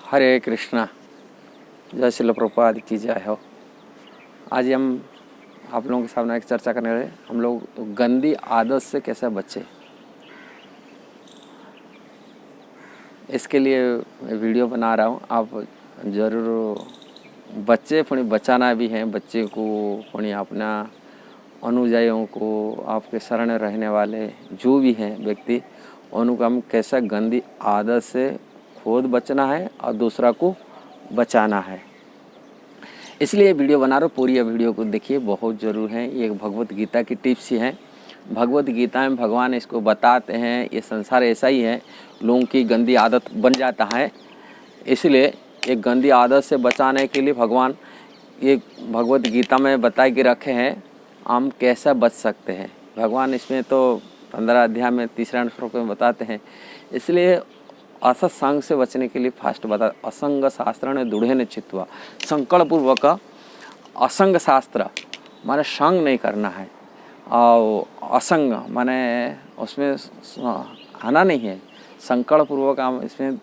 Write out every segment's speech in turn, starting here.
हरे कृष्णा, जय श्रील प्रभुपाद की जय हो। आज हम आप लोगों के सामने एक चर्चा करने वाले, हम लोग गंदी आदत से कैसे बचे, इसके लिए वीडियो बना रहा हूँ। आप ज़रूर बच्चे पुणी बचाना भी है, बच्चे को पुणी अपना अनुयायियों को, आपके शरण रहने वाले जो भी हैं व्यक्ति, उनको हम कैसा गंदी आदत से खुद बचना है और दूसरा को बचाना है। इसलिए वीडियो बना रहा हूँ। पूरी वीडियो को देखिए, बहुत ज़रूर है। ये भगवत गीता की टिप्स ही है। भगवत गीता में भगवान इसको बताते हैं, ये संसार ऐसा ही है, लोगों की गंदी आदत बन जाता है। इसलिए एक गंदी आदत से बचाने के लिए भगवान ये भगवत गीता में बता के रखे हैं, हम कैसा बच सकते हैं। भगवान इसमें तो 15 अध्याय में 3 श्लोक में बताते हैं। इसलिए असत्संग से बचने के लिए फास्ट बता, असंग शास्त्र ने दृढ़ ने चित्वा, संकल्प पूर्वक असंग शास्त्र माने संग नहीं करना है, और असंग माने उसमें आना नहीं है, संकल्प पूर्वक हम इसमें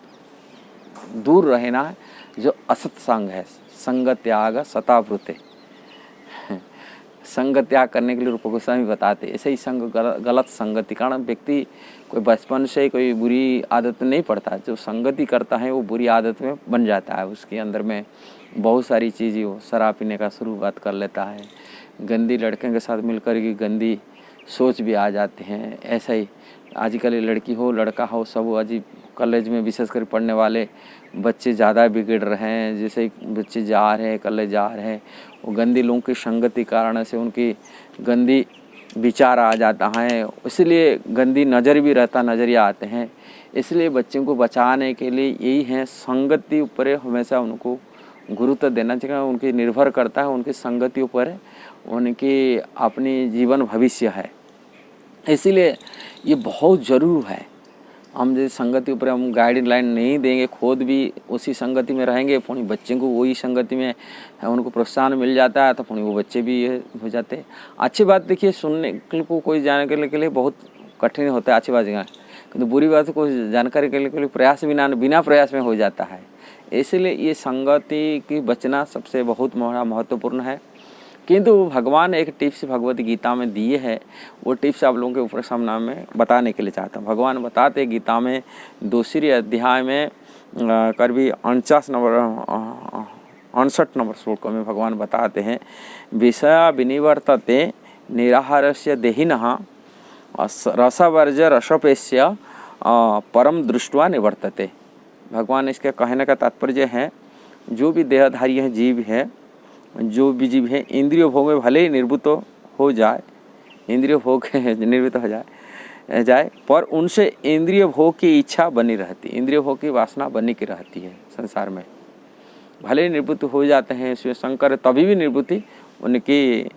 दूर रहना है। जो असत्संग है, संग त्याग सतावृते, संग त्याग करने के लिए रूप गोस्वामी बताते। ऐसे ही संग गलत संगति, कारण व्यक्ति कोई बचपन से कोई बुरी आदत नहीं पड़ता, जो संगति करता है वो बुरी आदत में बन जाता है। उसके अंदर में बहुत सारी चीज़ें, वो शराब पीने का शुरुआत कर लेता है, गंदी लड़के के साथ मिलकर की गंदी सोच भी आ जाते हैं। ऐसा ही आजकल लड़की हो लड़का हो, सब अजीब कॉलेज में विशेषकर पढ़ने वाले बच्चे ज़्यादा बिगड़ रहे हैं। जैसे ही बच्चे जा रहे हैं, कॉलेज जा रहे हैं, वो गंदी लोगों की संगति कारण से उनकी गंदी विचार आ जाता है, इसलिए गंदी नज़र भी रहता, नज़रिया आते हैं। इसलिए बच्चों को बचाने के लिए यही है, संगति ऊपर हमेशा उनको गुरुत्व देना चाहिए। उनकी निर्भर करता है, उनकी संगति ऊपर उनकी अपनी जीवन भविष्य है। इसीलिए ये बहुत ज़रूर है। हम जैसे संगति ऊपर हम गाइडलाइन नहीं देंगे, खुद भी उसी संगति में रहेंगे, पुणी बच्चे को वही संगति में उनको प्रोत्साहन मिल जाता है, तो पुणी वो बच्चे भी हो जाते हैं। अच्छी बात देखिए, सुनने को कोई जानने के लिए बहुत कठिन होता है, अच्छी बात है, किंतु बुरी बात को जानकारी के लिए प्रयास बिना प्रयास में हो जाता है। इसलिए ये संगति की बचना सबसे बहुत महत्वपूर्ण है। किंतु भगवान एक टिप्स भगवत गीता में दिए है, वो टिप्स आप लोगों के ऊपर सामने में बताने के लिए चाहता हूँ। भगवान बताते गीता में 2 अध्याय में करीब 59 नंबर श्लोक में भगवान बताते हैं, विषया विनिवर्तते निराहारस्य देहिनः रसवर्ज्य रसपेस्य परम दृष्ट्वा निवर्तते। भगवान इसके कहने का तात्पर्य है, जो भी देहधारी है, जीव है, जो भी जीव है, इंद्रिय भोग में भले ही निर्वृत्त हो जाए, इंद्रिय भोग निर्वृत्त हो जाए, पर उनसे इंद्रिय भोग की इच्छा बनी रहती, इंद्रिय भोग की वासना बनी की रहती है। संसार में भले ही निवृत्त हो जाते हैं शिव शंकर, तभी भी निवृत्ति उनकी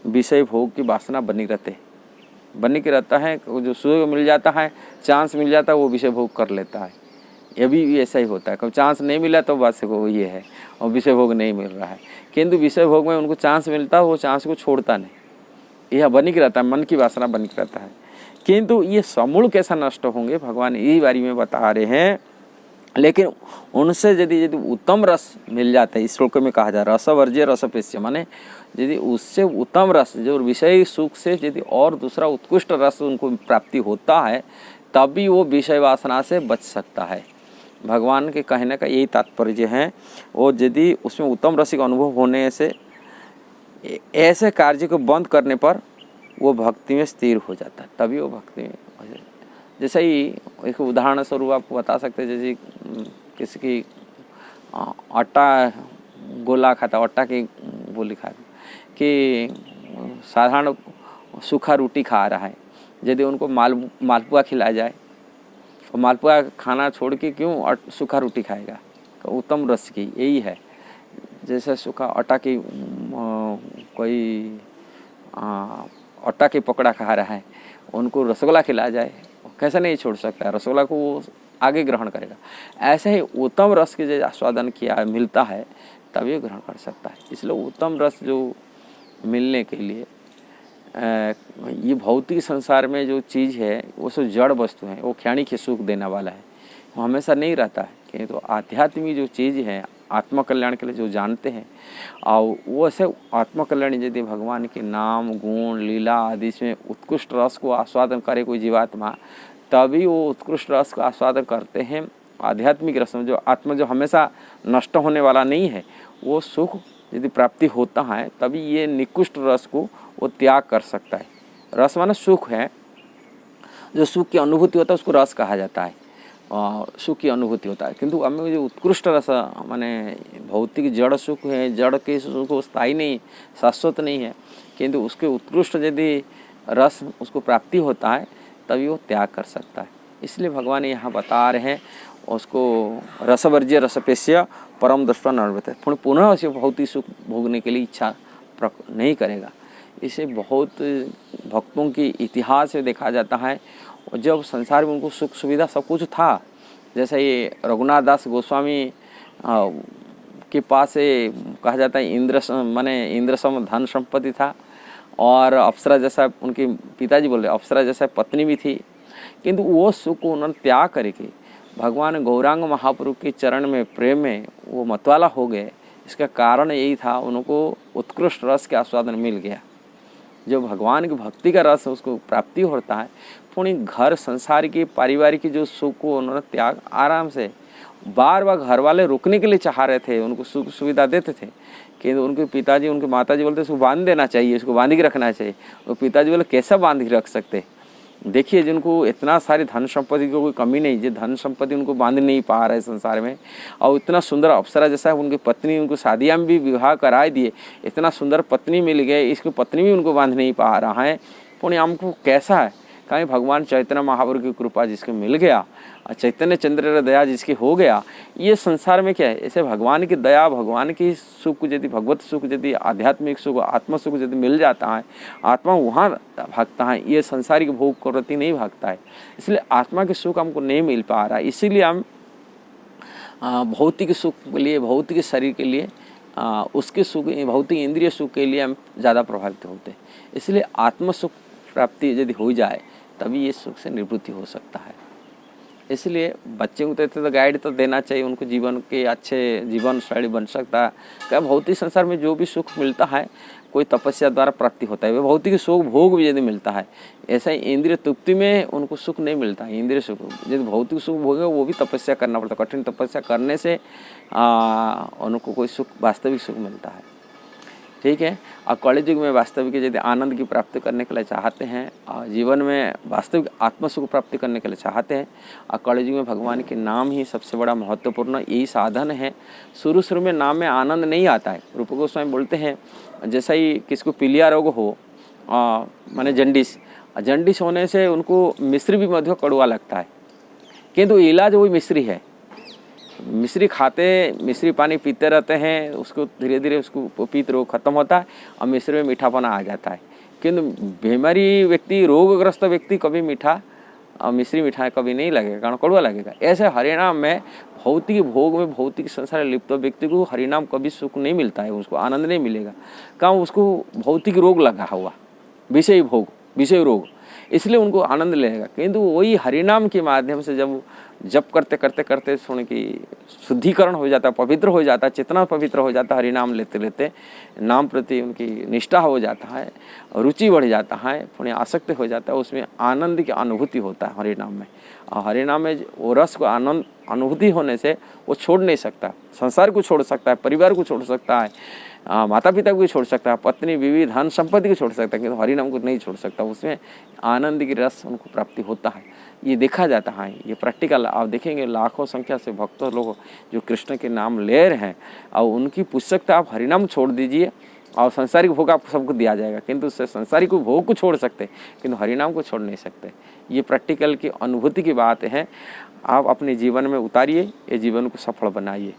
विषय भोग की वासना बनी के रहता है। जो सुयोग मिल जाता है, चांस मिल जाता है, वो विषय भोग कर लेता है। ये भी ऐसा ही होता है, कभी चांस नहीं मिला तो बात से वो ये है, और विषय भोग नहीं मिल रहा है। किंतु विषय भोग में उनको चांस मिलता है, वो चांस को छोड़ता नहीं, यह बनी के रहता है, मन की वासना बनी के रहता है। किंतु ये समूल कैसा नष्ट होंगे, भगवान यही बारे में बता रहे हैं। लेकिन उनसे यदि उत्तम रस मिल जाता है, इस श्लोक में कहा जा रहा है रसवर्ज्य रसपेस्य, माने यदि उससे उत्तम रस, जो विषय सुख से यदि और दूसरा उत्कृष्ट रस उनको प्राप्ति होता है, तभी वो विषय वासना से बच सकता है। भगवान के कहने का यही तात्पर्य है। वो यदि उसमें उत्तम रसिक अनुभव होने से ऐसे कार्य को बंद करने पर वो भक्ति में स्थिर हो जाता है, तभी वो भक्ति में हो जाता है। जैसे ही एक उदाहरण स्वरूप आपको बता सकते हैं, जैसे किसी की आटा गोला खाता, आटा की गोली खा, कि साधारण सूखा रोटी खा रहा है, यदि उनको मालपुआ खिलाया जाए, और मालपुआ खाना छोड़ के क्यों सूखा रोटी खाएगा, तो उत्तम रस की यही है। जैसे सूखा आटा की कोई आटा की पकौड़ा खा रहा है, उनको रसगुल्ला खिलाया जाए, कैसे नहीं छोड़ सकता है, रसगुल्ला को वो आगे ग्रहण करेगा। ऐसे ही उत्तम रस के जो आस्वादन किया मिलता है, तभी ग्रहण कर सकता है। इसलिए उत्तम रस जो मिलने के लिए ये भौतिक संसार में जो चीज़ है वो सब जड़ वस्तु है, वो क्षणिक सुख देने वाला है। वो हमेशा नहीं रहता है। किंतु आध्यात्मिक जो चीज़ है आत्मकल्याण के लिए जो जानते हैं और वो ऐसे आत्मकल्याण यदि भगवान के नाम गुण लीला आदि में उत्कृष्ट रस को आस्वादन करे कोई जीवात्मा, तभी वो उत्कृष्ट रस का आस्वादन करते हैं। आध्यात्मिक रस में जो आत्मा जो हमेशा नष्ट होने वाला नहीं है, वो सुख यदि प्राप्ति होता है तभी ये निकृष्ट रस को वो त्याग कर सकता है। रस माने सुख है, जो सुख की अनुभूति होता है उसको रस कहा जाता है, सुख की अनुभूति होता है। किंतु हमें जो उत्कृष्ट रस माने भौतिक जड़ सुख है, जड़ के सुख स्थायी नहीं, शाश्वत नहीं है, किंतु उसके उत्कृष्ट यदि रस उसको प्राप्ति होता है तभी वो त्याग कर सकता है। इसलिए भगवान यहाँ बता रहे हैं उसको रसवर्ज्य रसपेश्य परम दृष्टवा नर्वते, पुनः उसे भौतिक सुख भोगने के लिए इच्छा नहीं करेगा। इसे बहुत भक्तों की इतिहास से देखा जाता है। जब संसार में उनको सुख सुविधा सब कुछ था, जैसे ये रघुनाथ दास गोस्वामी के पास से कहा जाता है इंद्र सम धन संपत्ति था, और अप्सरा जैसा उनके पिताजी बोल रहे अप्सरा जैसा पत्नी भी थी, किंतु वो सुख को उन्होंने त्याग करके भगवान गौरांग महाप्रभु के चरण में प्रेम में वो मतवाला हो गए। इसका कारण यही था, उनको उत्कृष्ट रस के आस्वादन मिल गया। जो भगवान की भक्ति का रस उसको प्राप्ति होता है, पुणी घर संसार की पारिवारिक जो सुख को उन्होंने त्याग आराम से, बार बार घर वाले रुकने के लिए चाह रहे थे, उनको सुख सुविधा देते थे, किंतु उनके पिताजी उनके माताजी बोलते इसको बांध देना चाहिए, इसको बांध के रखना चाहिए। वो पिताजी बोले कैसा बांध के रख सकते। देखिए जिनको इतना सारी धन संपत्ति की कोई कमी नहीं, जो धन संपत्ति उनको बांध नहीं पा रहे संसार में, और इतना सुंदर अप्सरा जैसा उनकी पत्नी, उनको शादियाँ में भी विवाह करा दिए, इतना सुंदर पत्नी मिल गए, इसकी पत्नी भी उनको बांध नहीं पा रहा है, पुण्य हमको कैसा है। कहीं भगवान चैतन्य महाप्रभु की कृपा जिसके मिल गया, चैतन्य चंद्र दया जिसकी हो गया, ये संसार में क्या है, ऐसे भगवान की दया, भगवान की सुख यदि भगवत सुख यदि आध्यात्मिक सुख आत्मा सुख यदि मिल जाता है, आत्मा वहाँ भागता है, ये संसारिक भोग प्रवृत्ति नहीं भागता है। इसलिए आत्मा के सुख हमको नहीं मिल पा रहा है, इसीलिए हम भौतिक सुख के लिए, भौतिक शरीर के लिए, उसके सुख भौतिक इंद्रिय सुख के लिए हम ज़्यादा प्रभावित होते हैं। इसलिए आत्म सुख प्राप्ति यदि हो जाए तभी ये सुख से निवृत्ति हो सकता है। इसलिए बच्चे को तो गाइड तो देना चाहिए, उनको जीवन के अच्छे जीवन शैली बन सकता है। क्या भौतिक संसार में जो भी सुख मिलता है कोई तपस्या द्वारा प्राप्ति होता है, वह भौतिक सुख भोग भी यदि मिलता है, ऐसा ही इंद्रिय तृप्ति में उनको सुख नहीं मिलता है। इंद्रिय सुख यदि भौतिक सुख भोग है वो भी तपस्या करना पड़ता है, कठिन तपस्या करने से उनको कोई सुख वास्तविक सुख मिलता है। ठीक है। और कलयुग में वास्तविक यदि आनंद की प्राप्ति करने के लिए चाहते हैं और जीवन में वास्तविक आत्म सुख प्राप्ति करने के लिए चाहते हैं, और कलयुग में भगवान के नाम ही सबसे बड़ा महत्वपूर्ण यही साधन है। शुरू में नाम में आनंद नहीं आता है। रूप गोस्वामी बोलते हैं जैसा ही किसको पीलिया रोग हो, माने जंडिस होने से उनको मिश्री भी मध्य कड़वा लगता है, किंतु इलाज वही मिश्री है। मिश्री खाते, मिश्री पानी पीते रहते हैं, उसको धीरे धीरे उसको पीत रोग खत्म होता है और मिश्री में मीठापना आ जाता है। किंतु बीमारी व्यक्ति, रोगग्रस्त व्यक्ति कभी मीठा और मिश्री मीठा कभी नहीं लगेगा, कारण कड़वा लगेगा। ऐसे हरिनाम में भौतिक भोग में भौतिक संसार लिप्त व्यक्ति को हरिनाम कभी सुख नहीं मिलता है, उसको आनंद नहीं मिलेगा। कहाँ उसको भौतिक रोग लगा हुआ, विषय भोग, विषय रोग, इसलिए उनको आनंद लेगा। किंतु वही हरिनाम के माध्यम से जब करते करते करते सुन की शुद्धिकरण हो जाता है, पवित्र हो जाता है, चेतना पवित्र हो जाता है, हरिनाम लेते लेते नाम प्रति उनकी निष्ठा हो जाता है, रुचि बढ़ जाता है, पुण्य आसक्त हो जाता है, उसमें आनंद की अनुभूति होता है हरिनाम में। और हरिनाम में वो रस को आनंद अनुभूति होने से वो छोड़ नहीं सकता, संसार को छोड़ सकता है, परिवार को छोड़ सकता है, माता पिता को भी छोड़ सकता है, पत्नी बीवी धन संपत्ति को छोड़ सकता है, किंतु हरिनाम को नहीं छोड़ सकता। उसमें आनंद की रस उनको प्राप्ति होता है, ये देखा जाता है। ये प्रैक्टिकल आप देखेंगे, लाखों संख्या से भक्त लोग जो कृष्ण के नाम ले रहे हैं, और उनकी पुस्तकता आप हरिनाम छोड़ दीजिए और संसारिक भोग आपको सबको दिया जाएगा, किंतु उससे संसारिक भोग को छोड़ सकते, किंतु हरिनाम को छोड़ नहीं सकते। ये प्रैक्टिकल की अनुभूति की बात है, आप अपने जीवन में उतारिए, ये जीवन को सफल बनाइए।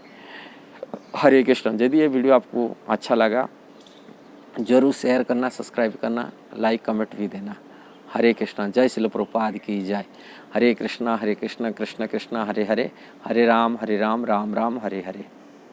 हरे कृष्ण। यदि ये वीडियो आपको अच्छा लगा जरूर शेयर करना, सब्सक्राइब करना, लाइक कमेंट भी देना। हरे कृष्ण। जय श्रील प्रभुपाद की जय। हरे कृष्ण कृष्ण कृष्ण हरे हरे, हरे राम राम राम हरे हरे।